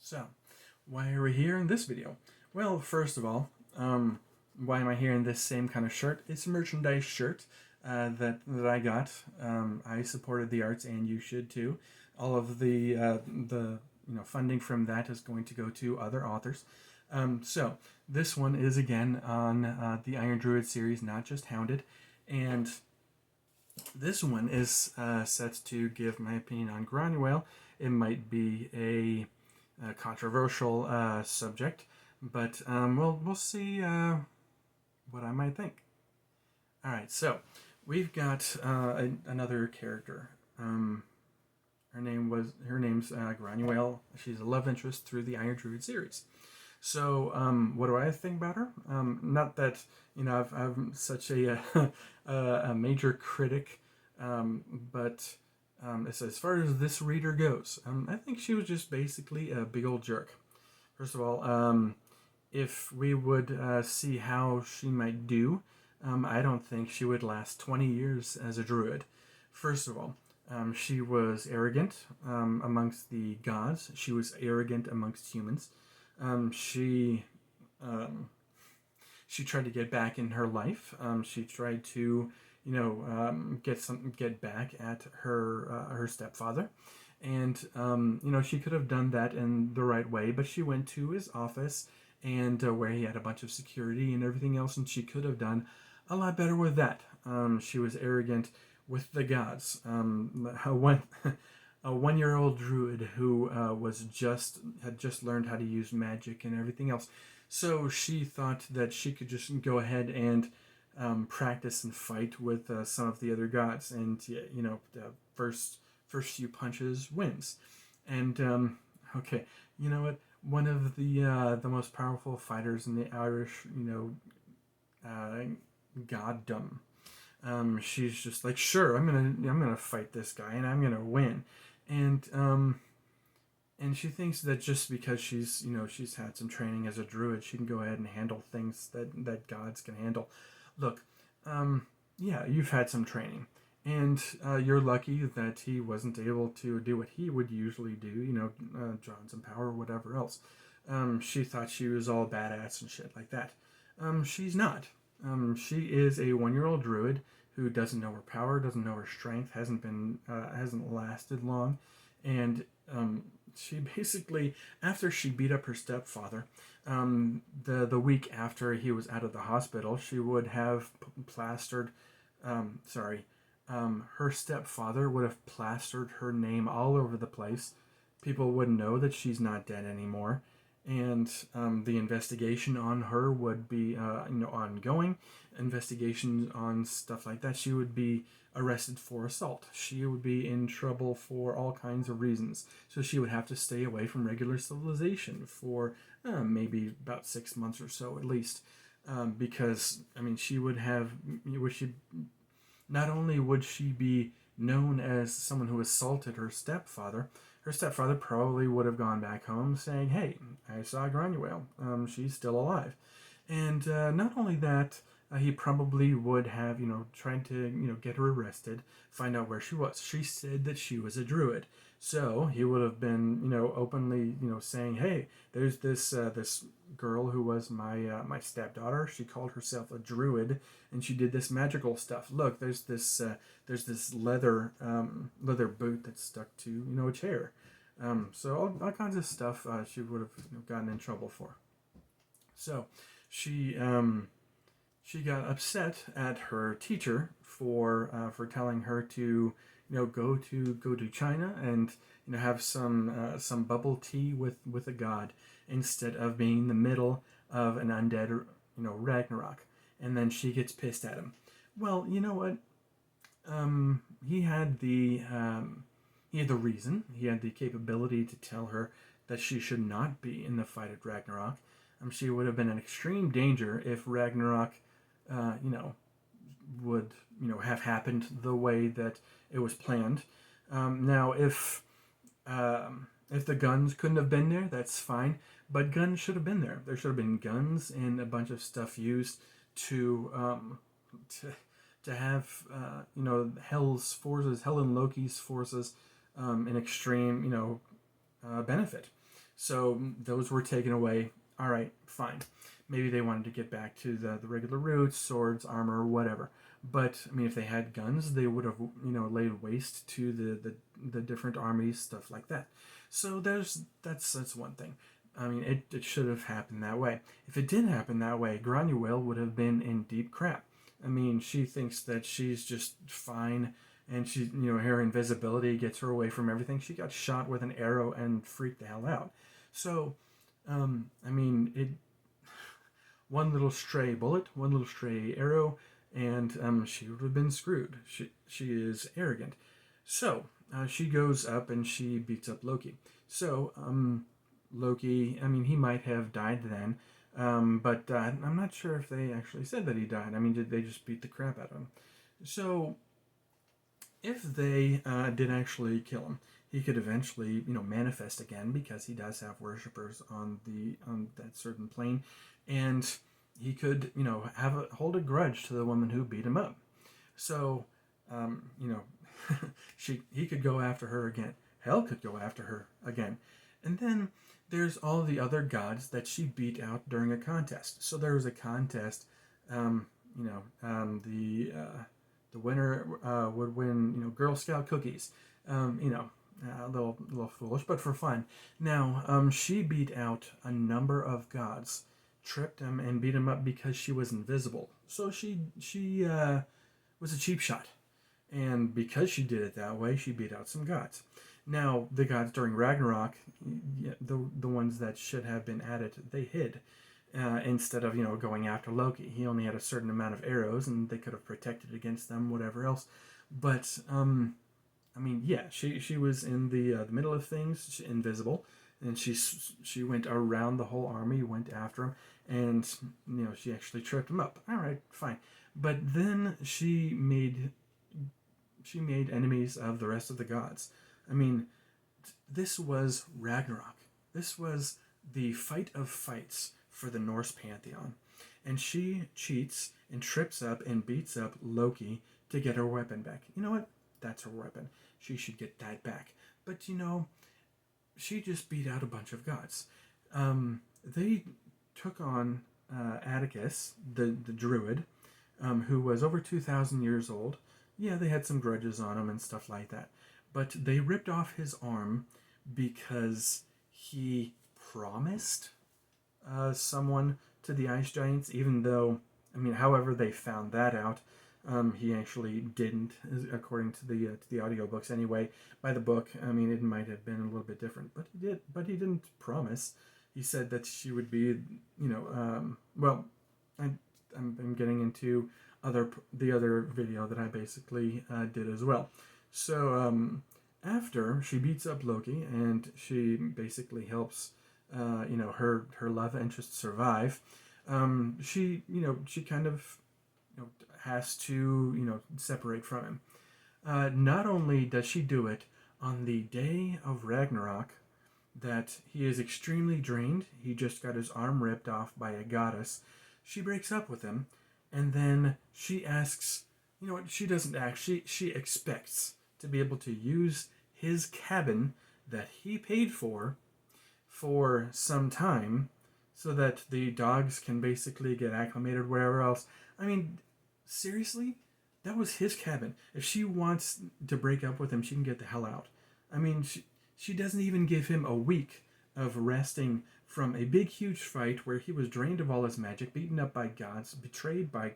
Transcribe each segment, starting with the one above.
So, why are we here in this video? Well, first of all, why am I here in this same kind of shirt? It's a merchandise shirt that I got. I supported the arts, and you should too. All of the funding from that is going to go to other authors. So this one is again on the Iron Druid series, not just Hounded, and this one is set to give my opinion on Granuaile. It might be a controversial subject, but we'll see what I might think. All right, so we've got another character. Her name's Granuaile. She's a love interest through the Iron Druid series. So, what do I think about her? Not that I'm such a major critic, but as far as this reader goes, I think she was just basically a big old jerk. First of all, if we would see how she might do, I don't think she would last 20 years as a druid. First of all, she was arrogant amongst the gods. She was arrogant amongst humans. She tried to get back in her life. She tried to, get back at her stepfather, and she could have done that in the right way. But she went to his office, and where he had a bunch of security and everything else, and she could have done a lot better with that. She was arrogant with the gods. A one-year-old druid who had just learned how to use magic and everything else. So she thought that she could just go ahead and practice and fight with some of the other gods, and the first few punches wins. And okay, you know what? One of the most powerful fighters in the Irish, goddom. She's just like, sure, I'm gonna fight this guy and I'm gonna win, and she thinks that just because she's had some training as a druid, she can go ahead and handle things that gods can handle. Look, yeah, you've had some training, and you're lucky that he wasn't able to do what he would usually do, draw on some power or whatever else. She thought she was all badass and shit like that. She's not. She is a one-year-old druid who doesn't know her power, doesn't know her strength, hasn't lasted long, and she basically, after she beat up her stepfather, the week after he was out of the hospital, she would have plastered, her stepfather would have plastered her name all over the place. People would know that she's not dead anymore, and the investigation on her would be ongoing. Investigations on stuff like that. She would be arrested for assault. She would be in trouble for all kinds of reasons. So she would have to stay away from regular civilization for maybe about 6 months or so at least. Because she would have. Not only would she be known as someone who assaulted her stepfather probably would have gone back home saying, hey, I saw Granuaile. She's still alive. And not only that, he probably would have, tried to, get her arrested, find out where she was. She said that she was a druid. So he would have been, openly, saying, hey, there's this girl who was my stepdaughter. She called herself a druid, and she did this magical stuff. Look, there's this leather boot that's stuck to a chair. So all kinds of stuff she would have gotten in trouble for. So she got upset at her teacher for telling her to go to China and have some bubble tea with a god instead of being in the middle of an undead Ragnarok. And then she gets pissed at him. Well, you know what? He had the reason. He had the capability to tell her that she should not be in the fight at Ragnarok. She would have been in extreme danger if Ragnarok, would have happened the way that it was planned. Now, if the guns couldn't have been there, that's fine. But guns should have been there. There should have been guns and a bunch of stuff used to have Hell's forces, Hell and Loki's forces, an extreme benefit. So those were taken away. All right, fine. Maybe they wanted to get back to the regular roots, swords, armor, whatever. But I mean, if they had guns, they would have laid waste to the different armies, stuff like that. So that's one thing. I mean, it should have happened that way. If it did happen that way, Granuaile would have been in deep crap. I mean, she thinks that she's just fine, and she, her invisibility gets her away from everything. She got shot with an arrow and freaked the hell out. So, I mean, one little stray bullet, one little stray arrow, and she would have been screwed. She is arrogant. So she goes up and she beats up Loki. So Loki, I mean, he might have died then, but I'm not sure if they actually said that he died. I mean, did they just beat the crap out of him? So if they did actually kill him, he could eventually, manifest again because he does have worshippers on that certain plane, and he could, hold a grudge to the woman who beat him up. So, you know, he could go after her again. Hell could go after her again, and then there's all the other gods that she beat out during a contest. So there was a contest. The winner would win, Girl Scout cookies. A little foolish, but for fun. Now, she beat out a number of gods, tripped them, and beat them up because she was invisible. So she was a cheap shot, and because she did it that way, she beat out some gods. Now, the gods during Ragnarok, the ones that should have been added, they hid. Instead of going after Loki, he only had a certain amount of arrows, and they could have protected against them, whatever else. But I mean, yeah, she was in the middle of things, invisible, and she went around the whole army, went after him, and she actually tripped him up. All right, fine, but then she made enemies of the rest of the gods. I mean, this was Ragnarok. This was the fight of fights for the Norse pantheon. And she cheats and trips up and beats up Loki to get her weapon back. You know what? That's her weapon. She should get that back. But she just beat out a bunch of gods. They took on Atticus, the Druid, who was over 2,000 years old. Yeah, they had some grudges on him and stuff like that. But they ripped off his arm because he promised someone to the ice giants, even though, I mean, however they found that out, he actually didn't, according to the audiobooks anyway. By the book, I mean, it might have been a little bit different, but he didn't promise. He said that she would be, well, I'm getting into the other video that I basically did as well. So after she beats up Loki and she basically helps her love interest survive, she kind of has to separate from him. Not only does she do it on the day of Ragnarok, that he is extremely drained, he just got his arm ripped off by a goddess, she breaks up with him, and then she asks, she doesn't ask, she expects to be able to use his cabin that he paid for some time, so that the dogs can basically get acclimated wherever else. I mean, seriously? That was his cabin. If she wants to break up with him, she can get the hell out. I mean, she doesn't even give him a week of resting from a big, huge fight where he was drained of all his magic, beaten up by gods, betrayed by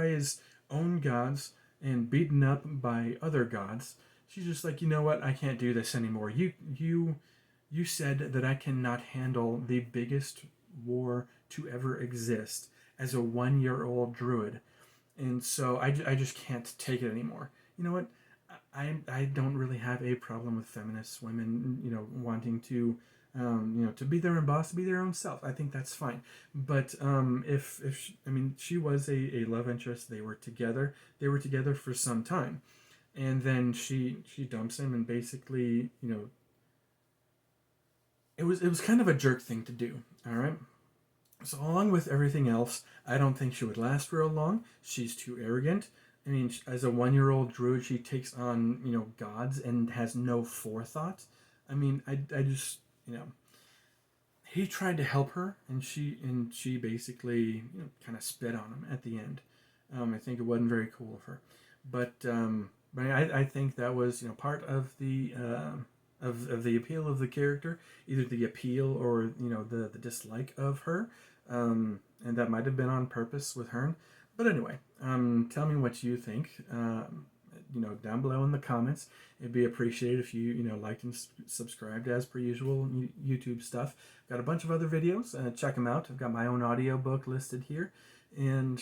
his own gods, and beaten up by other gods. She's just like, you know what? I can't do this anymore. You said that I cannot handle the biggest war to ever exist as a 1-year-old druid. And so I just can't take it anymore. You know what? I don't really have a problem with feminist women, wanting to, to be their own boss, to be their own self. I think that's fine. But she was a love interest. They were together. They were together for some time, and then she dumps him, and basically, it was kind of a jerk thing to do. All right. So along with everything else, I don't think she would last real long. She's too arrogant. I mean, as a 1-year-old druid, she takes on, gods and has no forethought. I mean, I just, he tried to help her, and she basically, you know, kind of spit on him at the end. I think it wasn't very cool of her, but I think that was, you know, part of the of the appeal of the character, either the appeal or, you know, the dislike of her, and that might have been on purpose with Hearn. But anyway, tell me what you think. You know, down below in the comments. It'd be appreciated if you know, liked and subscribed as per usual YouTube stuff. Got a bunch of other videos. Check them out. I've got my own audiobook listed here, and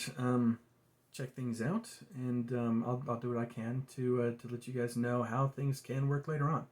check things out. And I'll do what I can to let you guys know how things can work later on.